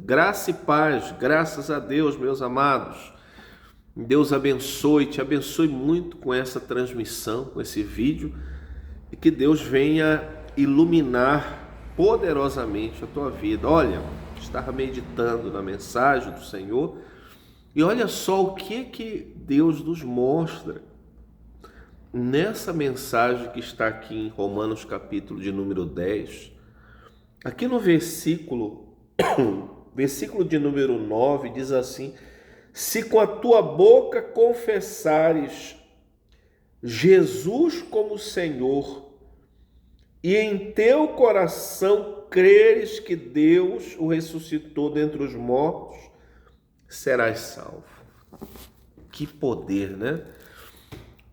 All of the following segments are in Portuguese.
Graça e paz, graças a Deus, meus amados. Deus abençoe, te abençoe muito com essa transmissão, com esse vídeo, e que Deus venha iluminar poderosamente a tua vida. Olha, estava meditando na mensagem do Senhor, e olha só o que Deus nos mostra nessa mensagem que está aqui em Romanos capítulo de número 10. Aqui no versículo de número 9 diz assim: se com a tua boca confessares Jesus como Senhor e em teu coração creres que Deus o ressuscitou dentre os mortos, serás salvo. Que poder, né?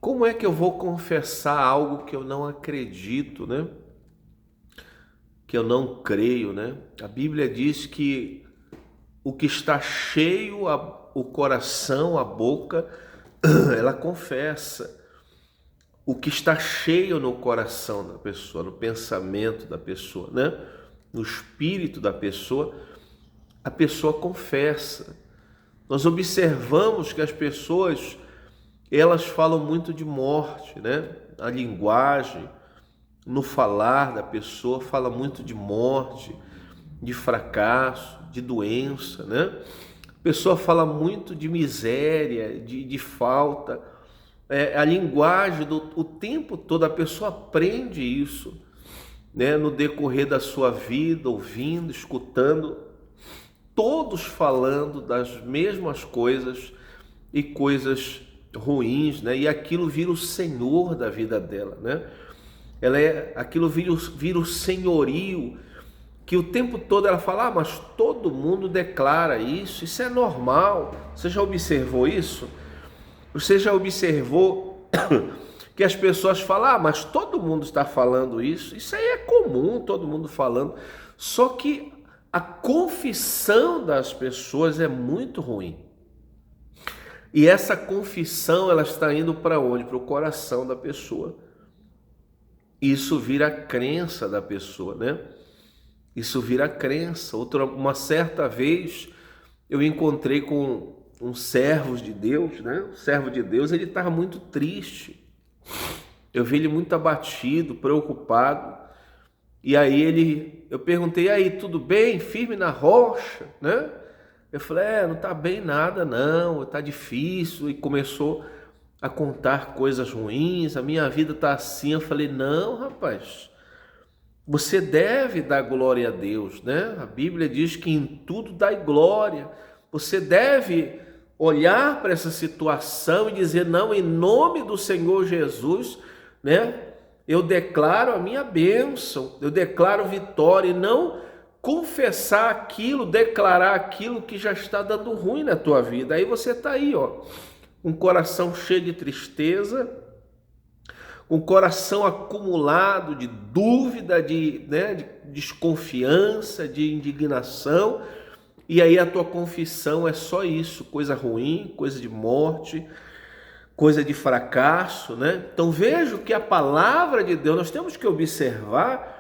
Como é que eu vou confessar algo que eu não acredito, né? Que eu não creio, né? A Bíblia diz que o que está cheio, o coração, a boca, ela confessa. O que está cheio no coração da pessoa, no pensamento da pessoa, né? No espírito da pessoa, a pessoa confessa. Nós observamos que as pessoas, elas falam muito de morte, né? A linguagem, no falar da pessoa, fala muito de morte, de fracasso, de doença, né? A pessoa fala muito de miséria, de falta. A linguagem, o tempo todo, a pessoa aprende isso, né? No decorrer da sua vida, ouvindo, escutando, todos falando das mesmas coisas e coisas ruins, né? E aquilo vira o senhor da vida dela, né? Aquilo vira o senhorio, que o tempo todo ela fala: mas todo mundo declara isso é normal. Você já observou isso? Você já observou que as pessoas falam: mas todo mundo está falando isso aí é comum, todo mundo falando. Só que a confissão das pessoas é muito ruim. E essa confissão, ela está indo para onde? Para o coração da pessoa. Isso vira a crença da pessoa, né? Isso vira a crença. Uma certa vez eu encontrei com um servo de Deus, né? Um servo de Deus, ele estava muito triste. Eu vi ele muito abatido, preocupado. E aí eu perguntei: e aí, tudo bem? Firme na rocha, né? Eu falei: não está bem nada não, está difícil. E começou a contar coisas ruins, a minha vida está assim. Eu falei: não, rapaz, você deve dar glória a Deus, né? A Bíblia diz que em tudo dai glória. Você deve olhar para essa situação e dizer: não, em nome do Senhor Jesus, né? Eu declaro a minha bênção, eu declaro vitória, e não confessar aquilo, declarar aquilo que já está dando ruim na tua vida. Aí você está aí, ó, um coração cheio de tristeza, um coração acumulado de dúvida, de desconfiança, de indignação, e aí a tua confissão é só isso: coisa ruim, coisa de morte, coisa de fracasso, né? Então veja que a palavra de Deus, nós temos que observar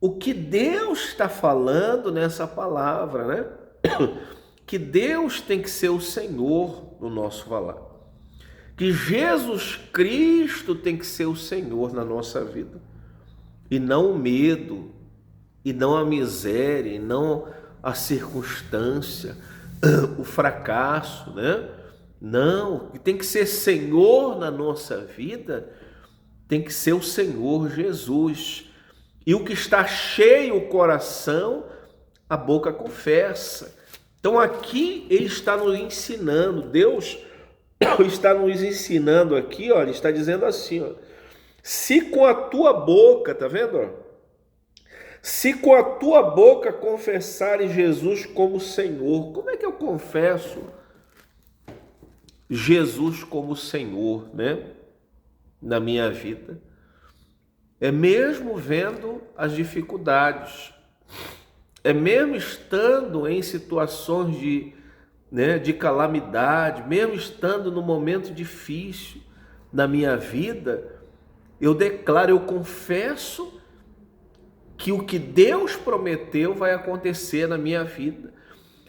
o que Deus está falando nessa palavra, né? Que Deus tem que ser o Senhor do nosso falar. Que Jesus Cristo tem que ser o Senhor na nossa vida. E não o medo, e não a miséria, e não a circunstância, o fracasso, né? Não, que tem que ser Senhor na nossa vida, tem que ser o Senhor Jesus. E o que está cheio o coração, a boca confessa. Então aqui ele está nos ensinando, Deus está nos ensinando aqui, ó, ele está dizendo assim, ó: se com a tua boca, tá vendo, ó? Se com a tua boca confessares Jesus como Senhor. Como é que eu confesso Jesus como Senhor, né, na minha vida? É mesmo vendo as dificuldades, é mesmo estando em situações de calamidade, mesmo estando no momento difícil na minha vida, eu declaro, eu confesso que o que Deus prometeu vai acontecer na minha vida.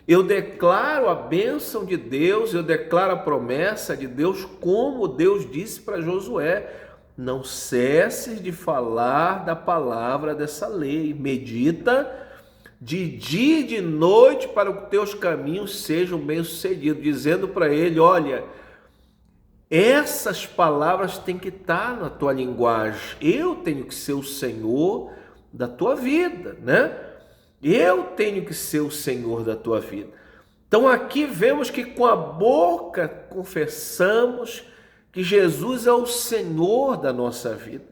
Eu declaro a bênção de Deus, eu declaro a promessa de Deus, como Deus disse para Josué: não cesses de falar da palavra dessa lei, medita de dia e de noite para que teus caminhos sejam bem-sucedidos, dizendo para ele: olha, essas palavras têm que estar na tua linguagem, eu tenho que ser o Senhor da tua vida, né? Eu tenho que ser o Senhor da tua vida. Então aqui vemos que com a boca confessamos que Jesus é o Senhor da nossa vida.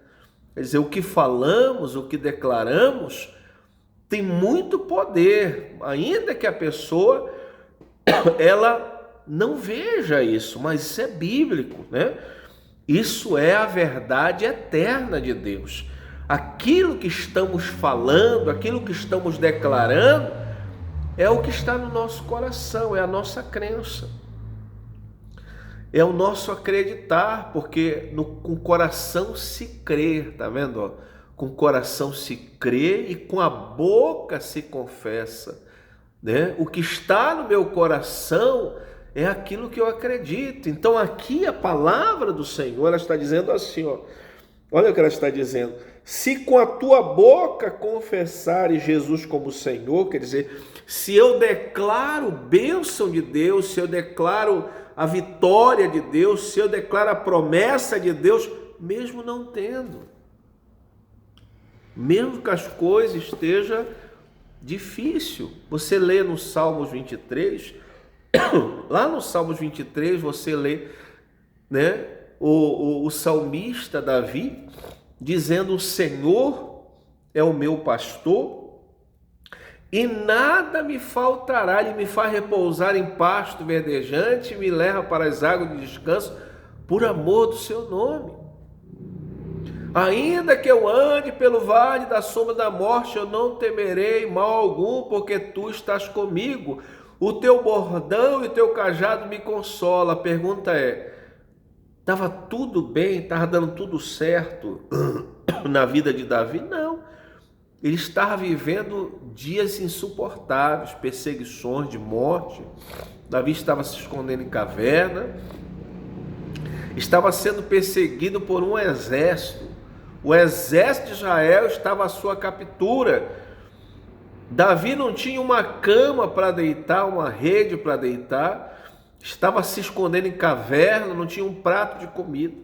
Quer dizer, o que falamos, o que declaramos, tem muito poder, ainda que a pessoa ela não veja isso, mas isso é bíblico, né? Isso é a verdade eterna de Deus. Aquilo que estamos falando, aquilo que estamos declarando, é o que está no nosso coração, é a nossa crença. É o nosso acreditar, porque com o coração se crê, tá vendo? Com o coração se crê e com a boca se confessa, né? O que está no meu coração é aquilo que eu acredito. Então aqui a palavra do Senhor, ela está dizendo assim, ó, olha o que ela está dizendo: se com a tua boca confessares Jesus como Senhor, quer dizer, se eu declaro bênção de Deus, se eu declaro a vitória de Deus, se eu declaro a promessa de Deus, mesmo não tendo, mesmo que as coisas estejam difícil. Você lê no Salmos 23, lá no Salmos 23 você lê, né, o salmista Davi dizendo: o Senhor é o meu pastor e nada me faltará, ele me faz repousar em pasto verdejante, me leva para as águas de descanso, por amor do seu nome. Ainda que eu ande pelo vale da sombra da morte, eu não temerei mal algum, porque tu estás comigo. O teu bordão e o teu cajado me consola. A pergunta é: estava tudo bem, estava dando tudo certo na vida de Davi? Não. Ele estava vivendo dias insuportáveis, perseguições de morte. Davi estava se escondendo em caverna, estava sendo perseguido por um exército. O exército de Israel estava à sua captura. Davi não tinha uma cama para deitar, uma rede para deitar, estava se escondendo em caverna, não tinha um prato de comida.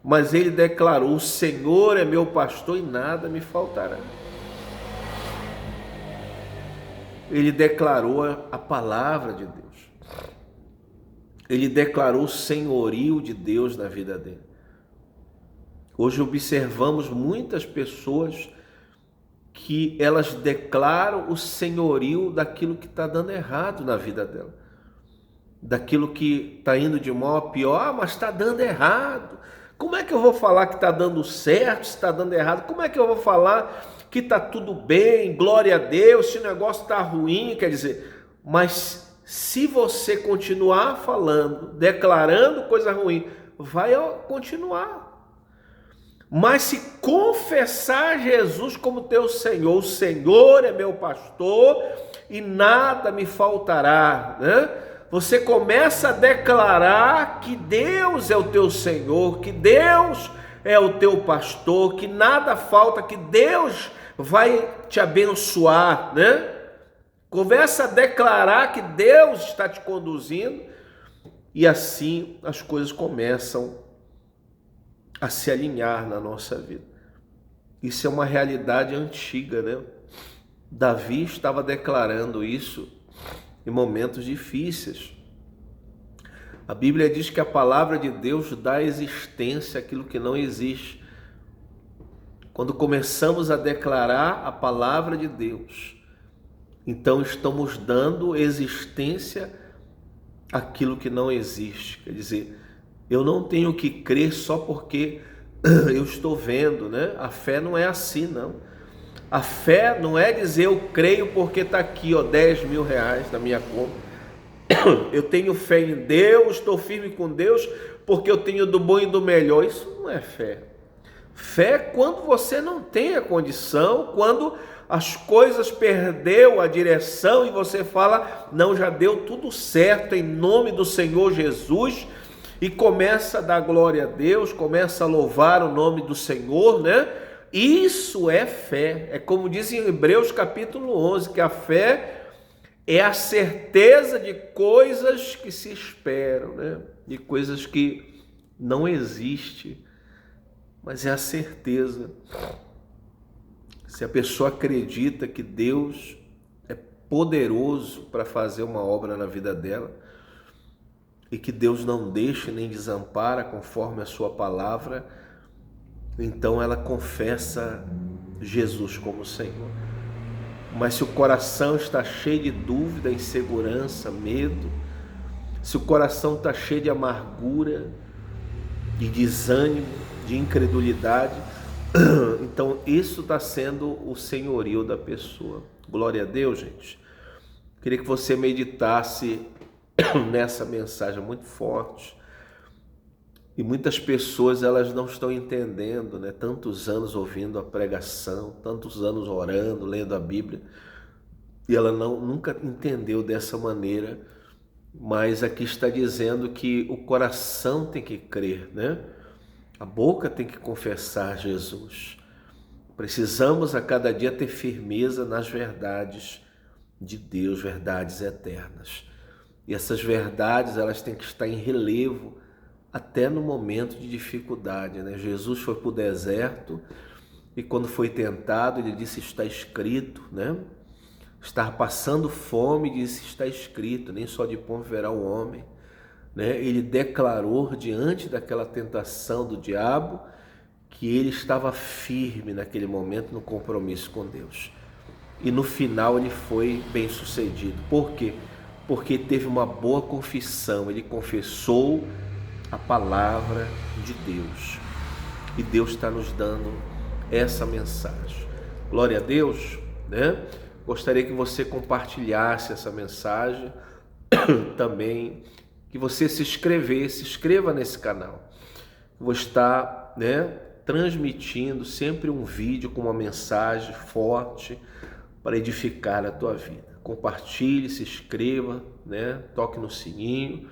Mas ele declarou: o Senhor é meu pastor e nada me faltará. Ele declarou a palavra de Deus. Ele declarou o senhorio de Deus na vida dele. Hoje observamos muitas pessoas que elas declaram o senhorio daquilo que está dando errado na vida dela, daquilo que está indo de mal a pior. Mas está dando errado. Como é que eu vou falar que está dando certo, se está dando errado? Como é que eu vou falar que está tudo bem, glória a Deus, se o negócio está ruim? Quer dizer, mas se você continuar falando, declarando coisa ruim, vai continuar. Mas se confessar Jesus como teu Senhor: o Senhor é meu pastor e nada me faltará, né? Você começa a declarar que Deus é o teu Senhor, que Deus é o teu pastor, que nada falta, que Deus vai te abençoar, né? Começa a declarar que Deus está te conduzindo, e assim as coisas começam a se alinhar na nossa vida. Isso é uma realidade antiga, né? Davi estava declarando isso em momentos difíceis. A Bíblia diz que a palavra de Deus dá existência àquilo que não existe. Quando começamos a declarar a palavra de Deus, então estamos dando existência àquilo que não existe. Quer dizer, eu não tenho que crer só porque eu estou vendo, né? A fé não é assim, não. A fé não é dizer eu creio porque está aqui, ó, 10 mil reais na minha conta. Eu tenho fé em Deus, estou firme com Deus porque eu tenho do bom e do melhor. Isso não é fé. Fé é quando você não tem a condição, quando as coisas perdeu a direção e você fala, não, já deu tudo certo em nome do Senhor Jesus, e começa a dar glória a Deus, começa a louvar o nome do Senhor, né? Isso é fé. É como diz em Hebreus capítulo 11, que a fé é a certeza de coisas que se esperam, né? De coisas que não existem, mas é a certeza. Se a pessoa acredita que Deus é poderoso para fazer uma obra na vida dela e que Deus não deixa nem desampara conforme a sua palavra, então ela confessa Jesus como Senhor. Mas se o coração está cheio de dúvida, insegurança, medo, se o coração está cheio de amargura, de desânimo, de incredulidade, então isso está sendo o senhorio da pessoa. Glória a Deus, gente. Queria que você meditasse nessa mensagem muito forte. E muitas pessoas, elas não estão entendendo, né? Tantos anos ouvindo a pregação, tantos anos orando, lendo a Bíblia, e ela nunca entendeu dessa maneira. Mas aqui está dizendo que o coração tem que crer, né? A boca tem que confessar Jesus. Precisamos a cada dia ter firmeza nas verdades de Deus, verdades eternas. E essas verdades, elas têm que estar em relevo até no momento de dificuldade, né? Jesus foi para o deserto e quando foi tentado, ele disse, está escrito, né? Estar passando fome, disse, está escrito, nem só de pão viverá o homem, né? Ele declarou diante daquela tentação do diabo que ele estava firme naquele momento no compromisso com Deus. E no final ele foi bem sucedido. Por quê? Porque teve uma boa confissão, ele confessou a palavra de Deus. E Deus está nos dando essa mensagem. Glória a Deus, né? Gostaria que você compartilhasse essa mensagem também, que você se inscreva nesse canal. Vou estar, né, transmitindo sempre um vídeo com uma mensagem forte para edificar a tua vida. Compartilhe, se inscreva, né? Toque no sininho.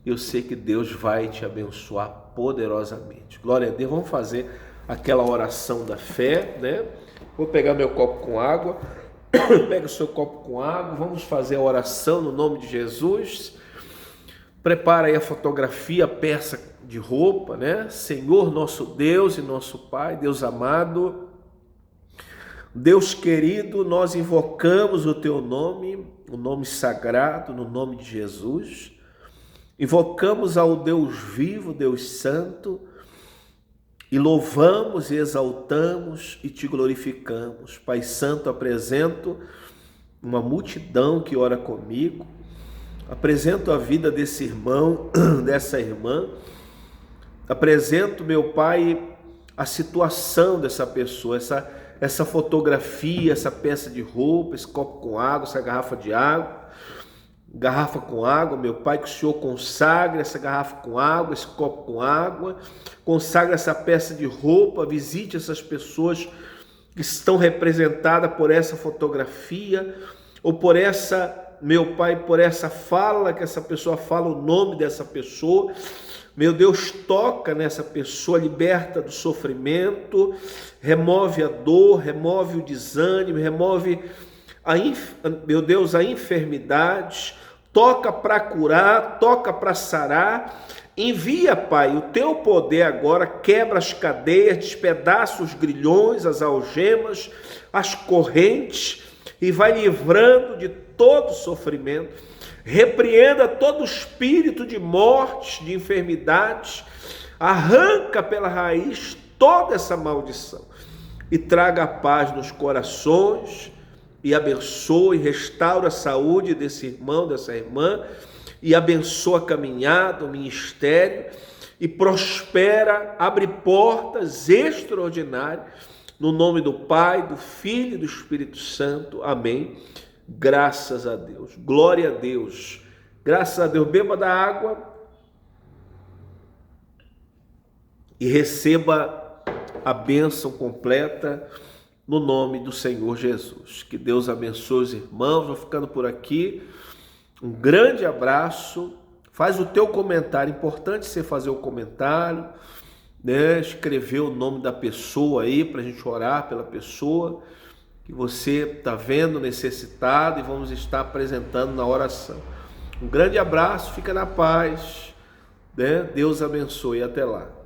Eu sei que Deus vai te abençoar poderosamente. Glória a Deus. Vamos fazer aquela oração da fé, né? Vou pegar meu copo com água. Pega o seu copo com água. Vamos fazer a oração no nome de Jesus. Prepara aí a fotografia, a peça de roupa, né? Senhor nosso Deus e nosso Pai, Deus amado, Deus querido, nós invocamos o teu nome, o nome sagrado, no nome de Jesus. Invocamos ao Deus vivo, Deus santo, e louvamos e exaltamos e te glorificamos. Pai Santo, apresento uma multidão que ora comigo, apresento a vida desse irmão, dessa irmã, apresento, meu Pai, a situação dessa pessoa, essa fotografia, essa peça de roupa, esse copo com água, essa garrafa de água, garrafa com água, meu Pai, que o Senhor consagre essa garrafa com água, esse copo com água, consagre essa peça de roupa, visite essas pessoas que estão representadas por essa fotografia, ou por essa, meu Pai, por essa fala, que essa pessoa fala o nome dessa pessoa. Meu Deus, toca nessa pessoa, liberta do sofrimento, remove a dor, remove o desânimo, remove meu Deus, a enfermidade, toca para curar, toca para sarar. Envia, Pai, o teu poder agora, quebra as cadeias, despedaça os grilhões, as algemas, as correntes, e vai livrando de todo sofrimento. Repreenda todo espírito de morte, de enfermidade, arranca pela raiz toda essa maldição e traga a paz nos corações, e abençoe, restaura a saúde desse irmão, dessa irmã, e abençoa a caminhada, o ministério, e prospera, abre portas extraordinárias, no nome do Pai, do Filho e do Espírito Santo. Amém. Graças a Deus. Glória a Deus. Graças a Deus. Beba da água e receba a bênção completa no nome do Senhor Jesus. Que Deus abençoe os irmãos. Vou ficando por aqui. Um grande abraço. Faz o teu comentário. Importante você fazer o comentário, né? Escrever o nome da pessoa aí para a gente orar pela pessoa que você está vendo necessitado e vamos estar apresentando na oração. Um grande abraço. Fica na paz, né? Deus abençoe. Até lá.